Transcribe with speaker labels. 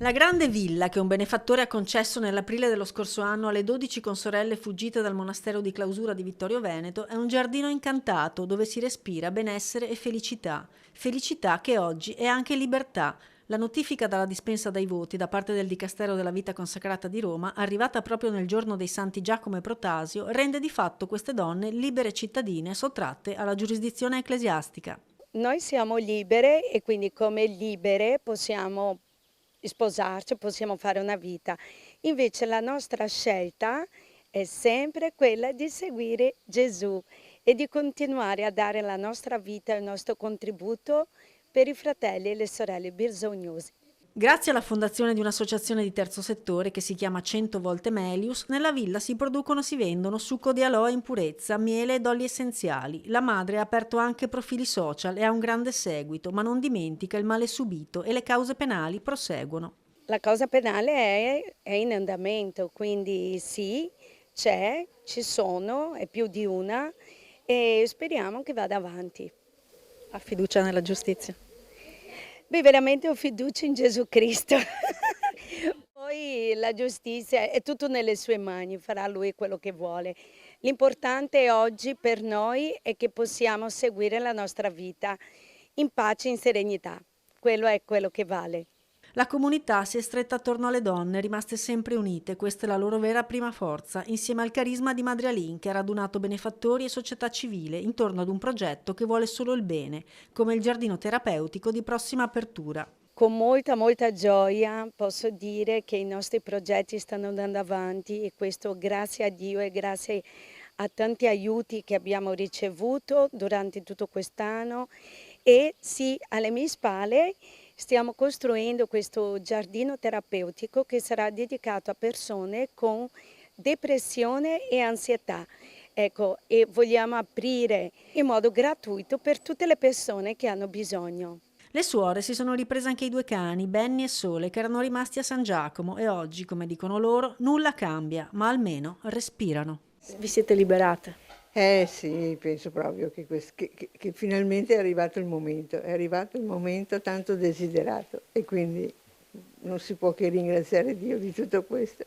Speaker 1: La grande villa che un benefattore ha concesso nell'aprile dello scorso anno alle 12 consorelle fuggite dal monastero di clausura di Vittorio Veneto è un giardino incantato dove si respira benessere e felicità. Felicità che oggi è anche libertà. La notifica dalla dispensa dai voti da parte del Dicastero della Vita Consacrata di Roma, arrivata proprio nel giorno dei Santi Giacomo e Protasio, rende di fatto queste donne libere cittadine sottratte alla giurisdizione ecclesiastica.
Speaker 2: Noi siamo libere e quindi come libere possiamo sposarci, possiamo fare una vita. Invece la nostra scelta è sempre quella di seguire Gesù e di continuare a dare la nostra vita e il nostro contributo per i fratelli e le sorelle bisognosi.
Speaker 1: Grazie alla fondazione di un'associazione di terzo settore che si chiama 100 volte Melius, nella villa si producono e si vendono succo di aloe in purezza, miele ed oli essenziali. La madre ha aperto anche profili social e ha un grande seguito, ma non dimentica il male subito e le cause penali proseguono.
Speaker 2: La causa penale è in andamento, quindi sì, c'è, ci sono, è più di una e speriamo che vada avanti.
Speaker 1: Ha fiducia nella giustizia.
Speaker 2: Beh, veramente ho fiducia in Gesù Cristo. Poi la giustizia è tutto nelle sue mani, farà lui quello che vuole. L'importante oggi per noi è che possiamo seguire la nostra vita in pace e in serenità. Quello è quello che vale.
Speaker 1: La comunità si è stretta attorno alle donne, rimaste sempre unite, questa è la loro vera prima forza, insieme al carisma di Madre Alin che ha radunato benefattori e società civile intorno ad un progetto che vuole solo il bene, come il giardino terapeutico di prossima apertura.
Speaker 2: Con molta gioia posso dire che i nostri progetti stanno andando avanti e questo grazie a Dio e grazie a tanti aiuti che abbiamo ricevuto durante tutto quest'anno e sì, alle mie spalle stiamo costruendo questo giardino terapeutico che sarà dedicato a persone con depressione e ansietà. Ecco, e vogliamo aprire in modo gratuito per tutte le persone che hanno bisogno.
Speaker 1: Le suore si sono riprese anche i due cani, Benny e Sole, che erano rimasti a San Giacomo e oggi, come dicono loro, nulla cambia, ma almeno respirano. Vi siete liberate.
Speaker 3: Eh sì, penso proprio che finalmente è arrivato il momento tanto desiderato e quindi non si può che ringraziare Dio di tutto questo.